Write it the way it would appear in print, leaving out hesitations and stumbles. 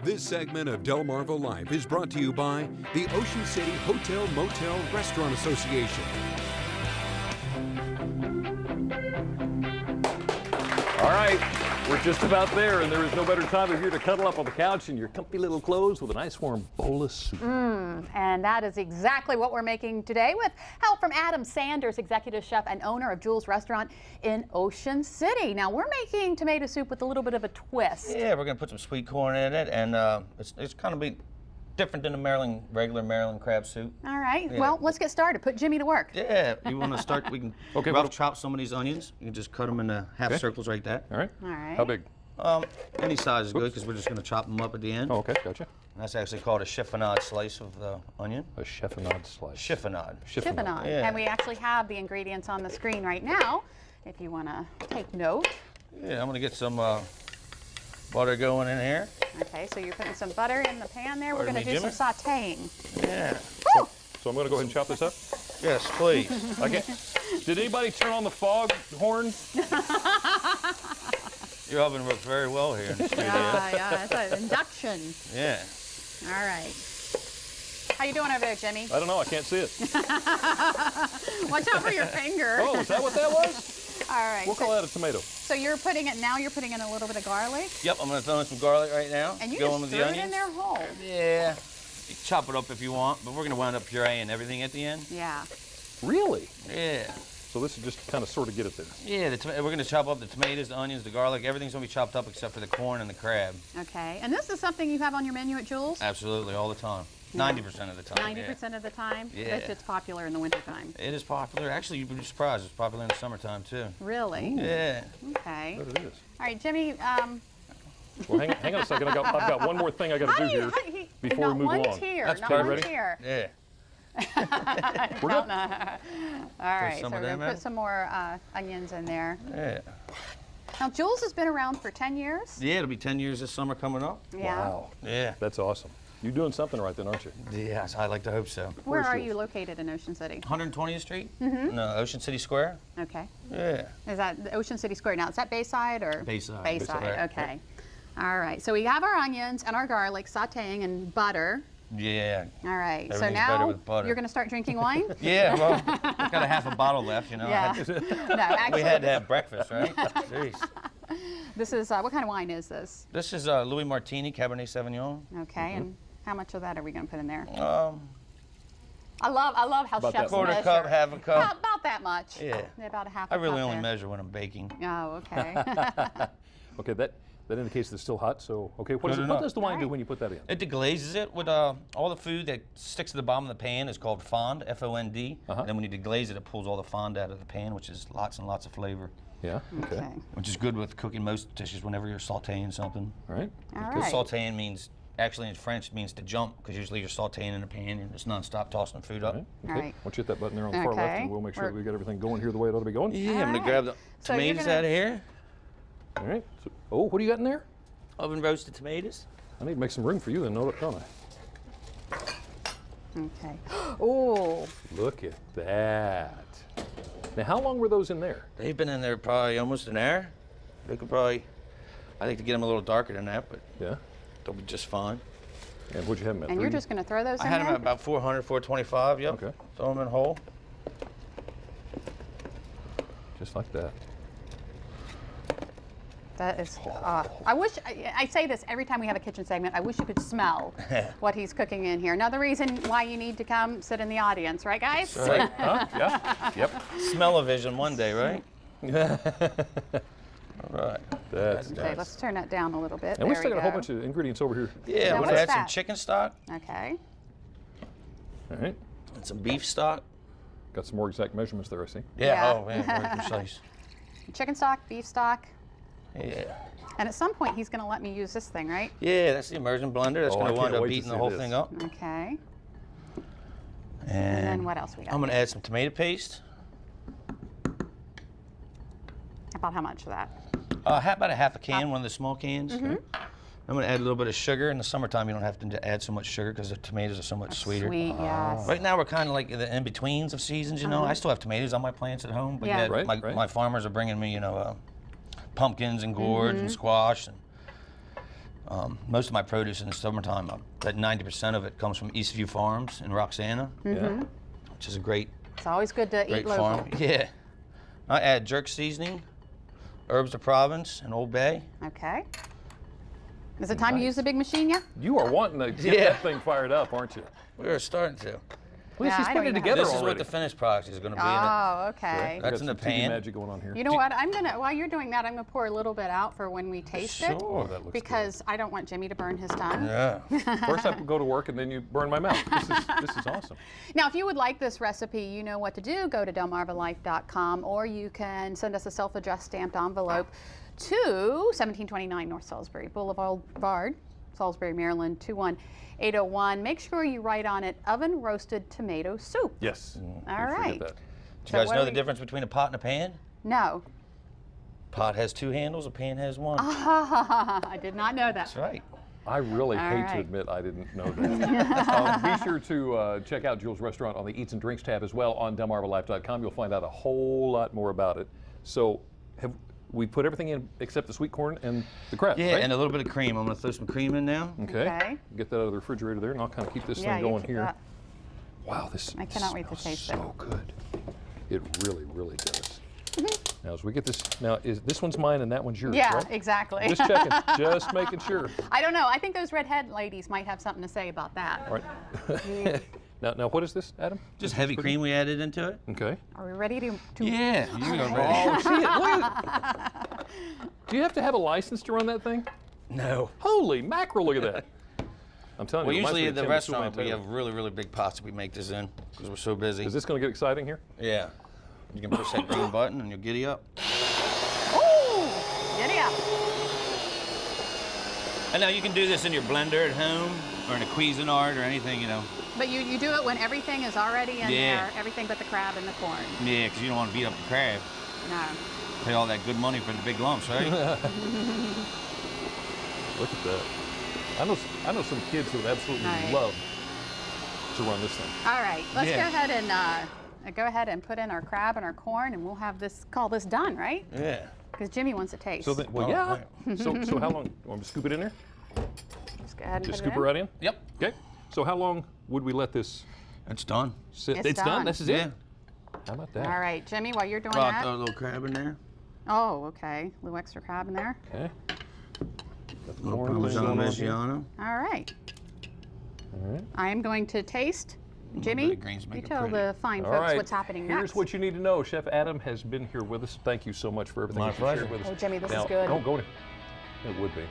This segment of Delmarva Life is brought to you by the Ocean City Hotel Motel Restaurant Association. All right, we're just about there, and there is no better time of year to cuddle up on the couch in your comfy little clothes with a nice warm bowl of soup. And that is exactly what we're making today with help from Adam Sanders, executive chef and owner of Jules Restaurant in Ocean City. Now, we're making tomato soup with a little bit of a twist. Yeah, we're going to put some sweet corn in it, and it's kind of be different than the regular Maryland crab soup. All right, Yeah. well, let's get started. Put Jimmy to work. Yeah, you want to start, we can Okay, rough chop some of these onions. You can just cut them into half Okay. circles like that. All right. All right. How big? Any size is good because we're just going to chop them up at the end. Oh, okay, gotcha. And that's actually called a chiffonade slice of the onion. A chiffonade slice. Chiffonade. Chiffonade. Yeah. And we actually have the ingredients on the screen right now, if you want to take note. Yeah, I'm going to get some butter going in here. Okay, so you're putting some butter in the pan there. We're Pardon going to me, do some sauteing. Yeah. So I'm going to go ahead and chop this up? Yes, please. Okay. Did anybody turn on the fog horn? Your oven works very well here in the studio. Yeah, it's an induction. Yeah. All right. How you doing over there, Jimmy? I don't know, I can't see it. Watch out for your finger. Oh, is that what that was? All right. We'll call that a tomato. So you're putting it now. You're putting in a little bit of garlic, Yep, I'm going to throw in some garlic right now. and you Go in just with threw the it onions. in there whole. Yeah. You can chop it up if you want, but we're going to wind up pureeing everything at the end. Yeah. Really? Yeah. So this is just kind of sort of get it there. Yeah, we're going to chop up the tomatoes, the onions, the garlic. Everything's going to be chopped up except for the corn and the crab. Okay. And this is something you have on your menu at Jules? Absolutely, all the time. 90% of the time. 90% of the time? Yeah. But it's popular in the wintertime. Yeah. It is popular. Actually, you'd be surprised. It's popular in the summertime, too. Really? Yeah. Okay. There it is. All right, Jimmy. Well, hang on a second. I've got one more thing I got to do here before we move not along. one tear. That's Not perfect. one Ready? tear. Yeah. We're good. All right, so some we're of going them to in. put some more onions in there. Yeah. Now, Jules has been around for 10 years. Yeah, it'll be 10 years this summer coming up. Yeah. Wow. Yeah. That's awesome. You're doing something right then, aren't you? Yes, I like to hope so. Where Where's are Jules? you located in Ocean City? 120th Street? No, Ocean City Square? Okay. Yeah. Is that the Ocean City Square? Now, is that Bayside or? Bayside. Bayside, Bayside. okay. All right, so we have our onions and our garlic sauteing and butter. Yeah. All right, so Everything's better now with butter. you're going to start drinking wine? Yeah, well, I've got a half a bottle left, you know. Yeah. No, actually, We had to have breakfast, right? Jeez. this is, what kind of wine is this? This is Louis Martini Cabernet Sauvignon. Okay, and how much of that are we going to put in there? Um, I love how About chefs that much. quarter measure. cup, half a cup. About that much. Yeah. About a half I a really cup only there. measure when I'm baking. Oh, okay. Okay, that indicates it's still hot. So, okay, what No. does the wine do Right. when you put that in? It deglazes it with all the food that sticks to the bottom of the pan is called fond, F-O-N-D. Uh-huh. And then when you deglaze it, it pulls all the fond out of the pan, which is lots and lots of flavor, Yeah. Okay. Okay. which is good with cooking most dishes whenever you're sauteing something. All right. All Because right. sauteing means, actually in French, means to jump, because usually you're sauteing in a pan and just nonstop tossing food up. All right. Okay. All right. Why don't you hit that button there on the far left, Okay. and we'll make sure We're- that we get everything going here the way it ought to be going. Yeah, I'm All gonna right. grab the So you're tomatoes gonna- out of here. All right. So, oh, what do you got in there? Oven roasted tomatoes. I need to make some room for you then, don't I? Okay. Oh, Look at that. Now, how long were those in there? They've been in there probably almost an hour. They could probably, I think to get them a little darker than that, but Yeah. they'll be just fine. And what'd you have them at? and you're 3? just going to throw those I in had them there? at about 400, 425, yep. Okay. Throw them in whole. Just like that. That is, I wish, I say this every time we have a kitchen segment, I wish you could smell what he's cooking in here. Another reason why you need to come sit in the audience, right guys? Right. Huh? Yeah. Yep. Smell-o-vision one day, right? All right. That's Okay, nice. let's turn that down a little bit. And we There still got a whole go. bunch of ingredients over here. Yeah, Now I'm gonna what's add some that? chicken stock Okay. All right. and some beef stock. Got some more exact measurements there, I see. Yeah, Yeah. oh man, very precise. Chicken stock, beef stock, Yeah. and at some point he's going to let me use this thing, right? Yeah, that's the immersion blender. That's Oh, gonna I can't wind up wait to beating the see whole this. thing up. Okay. And And then what else we got? I'm gonna add some tomato paste. About how much of that? About a half a can, one of the small cans. I'm gonna add a little bit of sugar. In the summertime, you don't have to add so much sugar because the tomatoes are so much sweeter. Sweet, yes. Right now, we're kind of like in the in-betweens of seasons, you know. I still have tomatoes on my plants at home, but Yeah. yet Right, my, right. my farmers are bringing me, you know, pumpkins and gourds and squash. And Most of my produce in the summertime, about 90% of it comes from Eastview Farms in Roxana, which is a great It's always good to eat local. farm. Yeah. I add jerk seasoning, herbs of Provence, and Old Bay. Okay. Is it time to use the big machine yet? You are wanting to get that thing fired up, aren't you? We're starting to. Well, Yeah, she's I putting it don't know. together This is already. what the finished product is going to be Oh, okay. Okay. That's Got in the some TV pan. magic going on here. You know what? I'm gonna, while you're doing that, I'm gonna pour a little bit out for when we taste it. Sure, that looks Because I don't want Jimmy to burn his tongue. in it. Yeah. First I go to work and then you burn my mouth. This is awesome. Now, if you would like this recipe, you know what to do. Go to delmarvalife.com, or you can send us a self-addressed stamped envelope to 1729 North Salisbury Boulevard, Salisbury, Maryland, 21801. Make sure you write on it oven roasted tomato soup. Yes. All Don't forget right. that. Do So you guys what know do the we- difference between a pot and a pan? No. Pot has 2 handles, a pan has 1. I did not know that. That's right. I really All hate right. to admit I didn't know that. Be sure to check out Jules' Restaurant on the Eats and Drinks tab as well on delmarvalife.com. You'll find out a whole lot more about it. So we put everything in except the sweet corn and the crab, Yeah, right? and a little bit of cream. I'm going to throw some cream in now. Okay. Okay. Get that out of the refrigerator there, and I'll kind of keep this Yeah, thing you going keep here. that. Wow, this I cannot wait to smells taste it. so good. It really, really does. Mm-hmm. Now, as we get this, now is this one's mine and that one's yours, Yeah, right? exactly. Just checking, just making sure. I don't know. I think those redhead ladies might have something to say about that. All right. now, what is this, Adam? Just heavy cream we added into it. Okay. Are we ready to Yeah, you go ready. Oh, see it. Look at it. Do you have to have a license to run that thing? No. Holy mackerel, look at that. I'm telling Well, you, it reminds me usually of at the Tim restaurant Soup we Man have really, really big pots that we make this in because we're so busy. Is this going to get exciting here? Yeah. You can push that green button and you'll giddy up. Ooh, giddy up. And now you can do this in your blender at home or in a Cuisinart or anything, you know. But you do it when everything is already in Yeah. there, everything but the crab and the corn. Yeah, because you don't want to beat up the crab. No. Pay all that good money for the big lumps, right? Look at that. I know some kids who would absolutely Right. love to run this thing. All right, let's Yeah. go ahead and put in our crab and our corn, and we'll have call this done, right? Yeah. Because Jimmy wants to taste. So then, well, Oh, yeah. right. So how long? Want me to scoop it in there? Just go ahead and Just put scoop it right in. Yep. Okay. So how long would we let this It's done. sit? It's done. This is Yeah. it. How about that? All right, Jimmy, while you're doing I'll that. throw a little crab in there. Oh, okay. A little extra crab in there. Okay. Got the A little corn thing Parmesan going on here. Reggiano. All right. All right. I am going to taste. Jimmy, bit of greens make you it tell pretty. the fine All folks right. what's happening Here's next. what you need to know. Chef Adam has been here with us. Thank you so much for everything My that you shared pleasure. with us. Oh, Jimmy, this is Now, good. Don't go to. It would be.